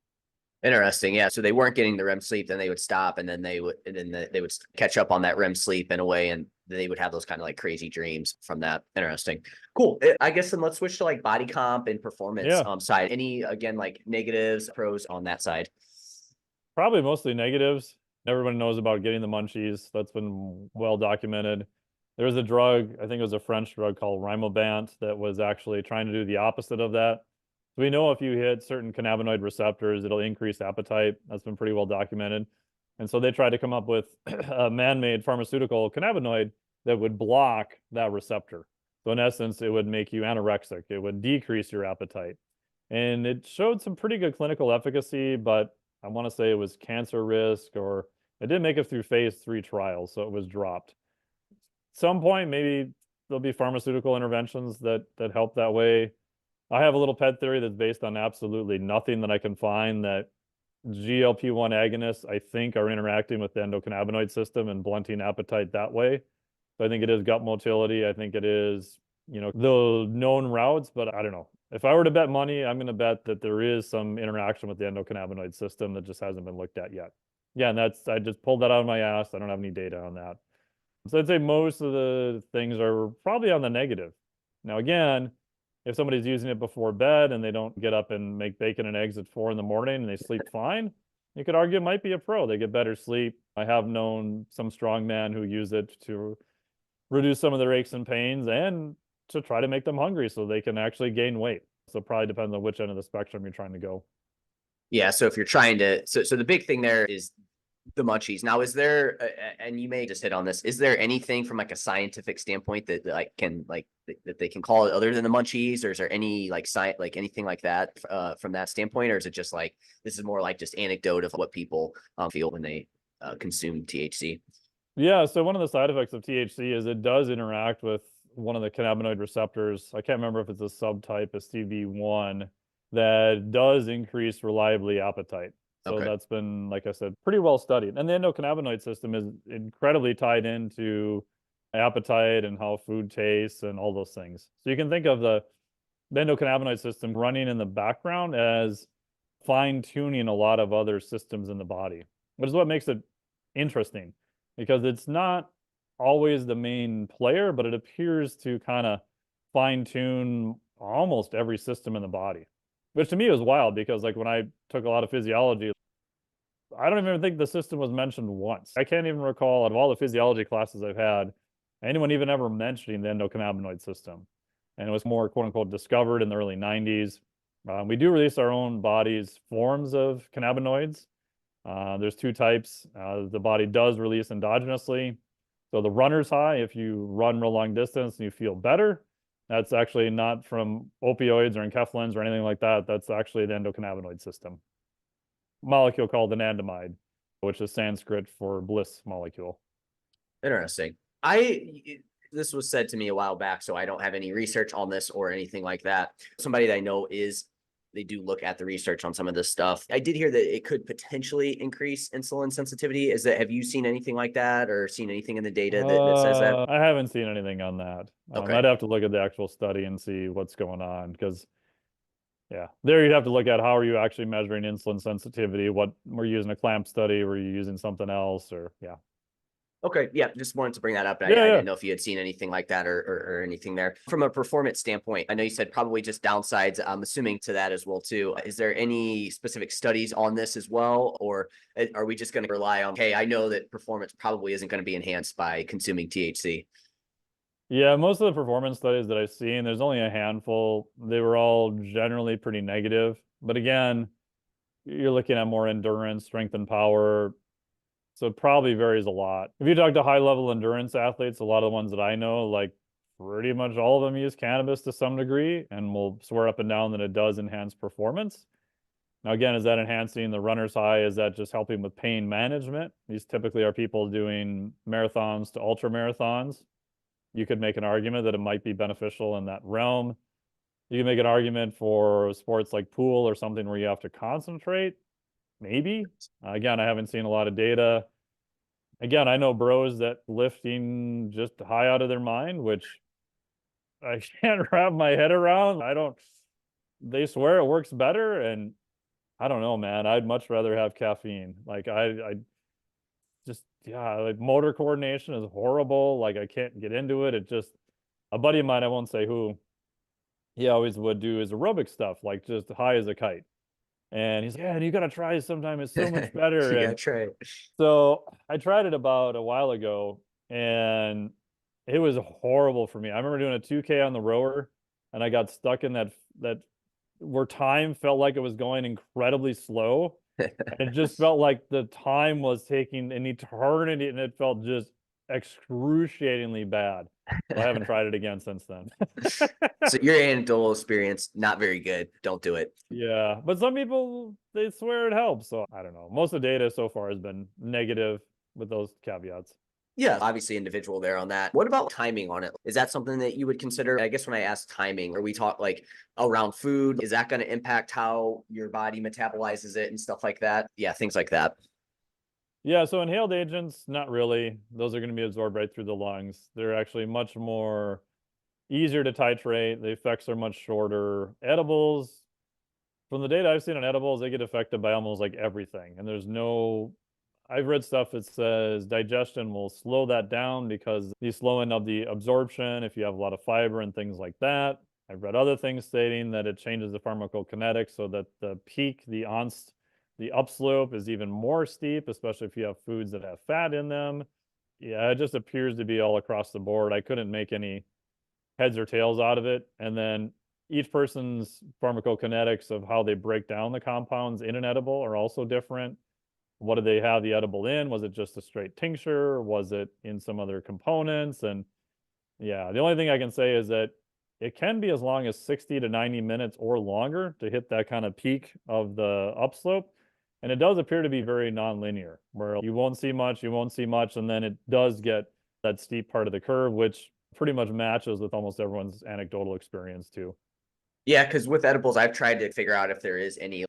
Interesting. Yeah. So they weren't getting the REM sleep, then they would stop, and then they would catch up on that REM sleep in a way, and they would have those kind of like crazy dreams from that. Interesting. Cool. I guess then let's switch to like body comp and performance side. Any, again, like negatives, pros on that side? Probably mostly negatives. Everyone knows about getting the munchies. That's been well documented. There was a drug, I think it was a French drug called Rimobant, that was actually trying to do the opposite of that. So we know if you hit certain cannabinoid receptors, it'll increase appetite. That's been pretty well documented. And so they tried to come up with a man-made pharmaceutical cannabinoid that would block that receptor. So in essence, it would make you anorexic. It would decrease your appetite. And it showed some pretty good clinical efficacy, but I want to say it was cancer risk, or it didn't make it through phase 3 trials, so it was dropped. At some point, maybe there'll be pharmaceutical interventions that help that way. I have a little pet theory that's based on absolutely nothing that I can find, that GLP-1 agonists, I think, are interacting with the endocannabinoid system and blunting appetite that way. So I think it is gut motility. I think it is, the known routes, but I don't know. If I were to bet money, I'm going to bet that there is some interaction with the endocannabinoid system that just hasn't been looked at yet. Yeah, and I just pulled that out of my ass. I don't have any data on that. So I'd say most of the things are probably on the negative. Now, again, if somebody's using it before bed and they don't get up and make bacon and eggs at 4 in the morning and they sleep fine, you could argue it might be a pro. They get better sleep. I have known some strongmen who use it to reduce some of their aches and pains and to try to make them hungry so they can actually gain weight. So it probably depends on which end of the spectrum you're trying to go. Yeah. So if you're trying to, so the big thing there is the munchies. Now, is there, and you may just hit on this, is there anything from like a scientific standpoint that like can like that they can call it other than the munchies, or is there any like science, like anything like that from that standpoint, or is it just like this is more like just anecdote of what people feel when they consume THC? Yeah, so one of the side effects of THC is it does interact with one of the cannabinoid receptors. I can't remember if it's a subtype, a CB1, that does increase reliably appetite. So that's been, like I said, pretty well studied. And the endocannabinoid system is incredibly tied into appetite and how food tastes and all those things. So you can think of the endocannabinoid system running in the background as fine-tuning a lot of other systems in the body, which is what makes it interesting, because it's not always the main player, but it appears to kind of fine-tune almost every system in the body, which to me was wild, because like when I took a lot of physiology, I don't even think the system was mentioned once. I can't even recall out of all the physiology classes I've had, anyone even ever mentioning the endocannabinoid system. And it was more quote unquote discovered in the early 90s. We do release our own body's forms of cannabinoids. There's two types. The body does release endogenously. So the runner's high, if you run real long distance and you feel better, that's actually not from opioids or enkephalins or anything like that. That's actually the endocannabinoid system. Molecule called anandamide, which is Sanskrit for bliss molecule. Interesting. This was said to me a while back, so I don't have any research on this or anything like that. Somebody that I know they do look at the research on some of this stuff. I did hear that it could potentially increase insulin sensitivity. Have you seen anything like that or seen anything in the data that says that? I haven't seen anything on that. Okay. I'd have to look at the actual study and see what's going on, because yeah, there you'd have to look at how are you actually measuring insulin sensitivity? What were you using a clamp study? Were you using something else? Or yeah. Okay. Yeah. Just wanted to bring that up. I didn't know if you had seen anything like that or anything there. From a performance standpoint, I know you said probably just downsides. I'm assuming to that as well, too. Is there any specific studies on this as well? Or are we just going to rely on, hey, I know that performance probably isn't going to be enhanced by consuming THC? Yeah, most of the performance studies that I've seen, there's only a handful. They were all generally pretty negative. But again, you're looking at more endurance, strength, and power. So it probably varies a lot. If you talk to high-level endurance athletes, a lot of the ones that I know, like pretty much all of them use cannabis to some degree and will swear up and down that it does enhance performance. Now, again, is that enhancing the runner's high? Is that just helping with pain management? These typically are people doing marathons to ultra marathons. You could make an argument that it might be beneficial in that realm. You can make an argument for sports like pool or something where you have to concentrate. Maybe. Again, I haven't seen a lot of data. Again, I know bros that lifting just high out of their mind, which I can't wrap my head around. They swear it works better. And I don't know, man. I'd much rather have caffeine. Like I just, yeah, like motor coordination is horrible. Like I can't get into it. It just, a buddy of mine, I won't say who, he always would do his aerobic stuff, like just high as a kite. And he's like, yeah, you got to try it sometime. It's so much better. Yeah, And try it. so I tried it about a while ago and it was horrible for me. I remember doing a 2K on the rower and I got stuck in that where time felt like it was going incredibly slow. And it just felt like the time was taking an eternity and it felt just excruciatingly bad. So I haven't tried it again since then. So your anecdotal experience, not very good. Don't do it. Yeah, but some people, they swear it helps. So I don't know. Most of the data so far has been negative with those caveats. Yeah, obviously individual there on that. What about timing on it? Is that something that you would consider? I guess when I ask timing, or we talk like around food, is that going to impact how your body metabolizes it and stuff like that? Yeah, things like that. Yeah, so inhaled agents, not really. Those are going to be absorbed right through the lungs. They're actually much more easier to titrate. The effects are much shorter. Edibles, from the data I've seen on edibles, they get affected by almost like everything. And I've read stuff that says digestion will slow that down because the slowing of the absorption, if you have a lot of fiber and things like that. I've read other things stating that it changes the pharmacokinetics so that the peak, the upslope is even more steep, especially if you have foods that have fat in them. Yeah, it just appears to be all across the board. I couldn't make any heads or tails out of it. And then each person's pharmacokinetics of how they break down the compounds in an edible are also different. What did they have the edible in? Was it just a straight tincture? Was it in some other components? And yeah, the only thing I can say is that it can be as long as 60 to 90 minutes or longer to hit that kind of peak of the upslope. And it does appear to be very nonlinear, where you won't see much, and then it does get that steep part of the curve, which pretty much matches with almost everyone's anecdotal experience too. Yeah, because with edibles, I've tried to figure out if there is any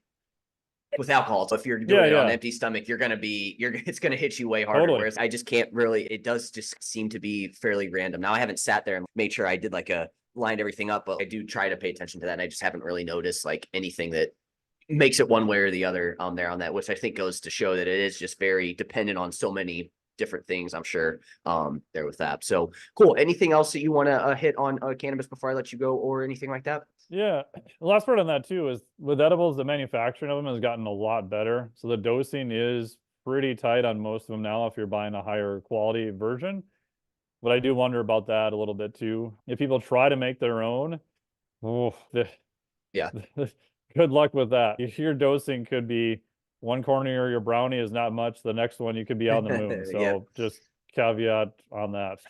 with alcohol. So if you're doing Yeah, it on yeah. an empty stomach, it's gonna hit you way harder. Totally. Whereas I just can't really, it does just seem to be fairly random. Now I haven't sat there and made sure I did like lined everything up, but I do try to pay attention to that. And I just haven't really noticed like anything that makes it one way or the other on there on that, which I think goes to show that it is just very dependent on so many different things, I'm sure, there with that. So cool. Anything else that you want to hit on cannabis before I let you go or anything like that? Yeah. The last part on that too is with edibles, the manufacturing of them has gotten a lot better. So the dosing is pretty tight on most of them now if you're buying a higher quality version. But I do wonder about that a little bit too. If people try to make their own, oh, Yeah. good luck with that. Your dosing could be one corner of your brownie is not much. The next one you could be out on the moon. So Yeah. just caveat on that.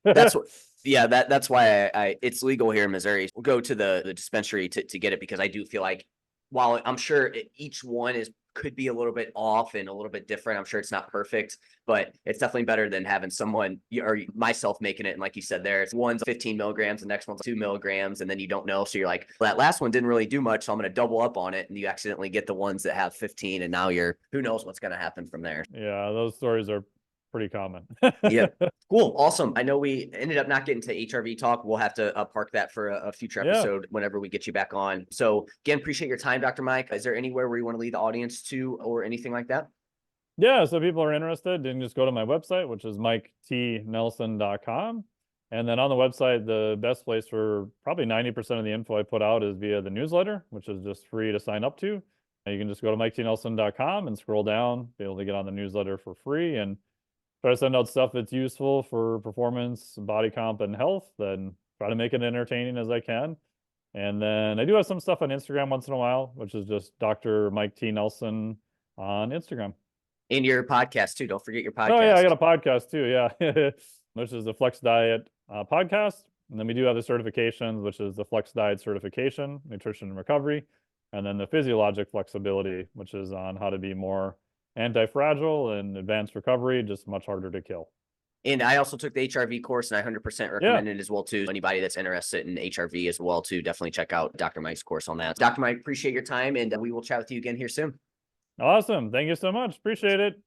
That's what, yeah, that's why I it's legal here in Missouri. We'll go to the dispensary to get it because I do feel like while I'm sure each one could be a little bit off and a little bit different. I'm sure it's not perfect, but it's definitely better than having someone or myself making it. And like you said, there, it's one's 15 milligrams, the next one's 2 milligrams, and then you don't know. So you're like, well, that last one didn't really do much, so I'm going to double up on it, and you accidentally get the ones that have 15, and now who knows what's going to happen from there. Yeah, those stories are pretty common. Yeah. Cool. Awesome. I know we ended up not getting to HRV talk. We'll have to park that for a future Yeah. episode whenever we get you back on. So again, appreciate your time, Dr. Mike. Is there anywhere where you want to lead the audience to or anything like that? Yeah, so people are interested, you can just go to my website, which is miketnelson.com. And then on the website, the best place for probably 90% of the info I put out is via the newsletter, which is just free to sign up to. And you can just go to miketnelson.com and scroll down, be able to get on the newsletter for free and try to send out stuff that's useful for performance, body comp, and health, then try to make it entertaining as I can. And then I do have some stuff on Instagram once in a while, which is just Dr. Mike T. Nelson on Instagram. In your podcast too. Don't forget your podcast. Oh yeah, I got a podcast too. Yeah, which is the Flex Diet podcast. And then we do have the certifications, which is the Flex Diet certification, nutrition and recovery, and then the physiologic flexibility, which is on how to be more anti-fragile and advanced recovery, just much harder to kill. And I also took the HRV course, and I 100% recommend it as well too. Anybody that's interested in HRV as well too, definitely check out Dr. Mike's course on that. Dr. Mike, appreciate your time, and we will chat with you again here soon. Awesome. Thank you so much. Appreciate it.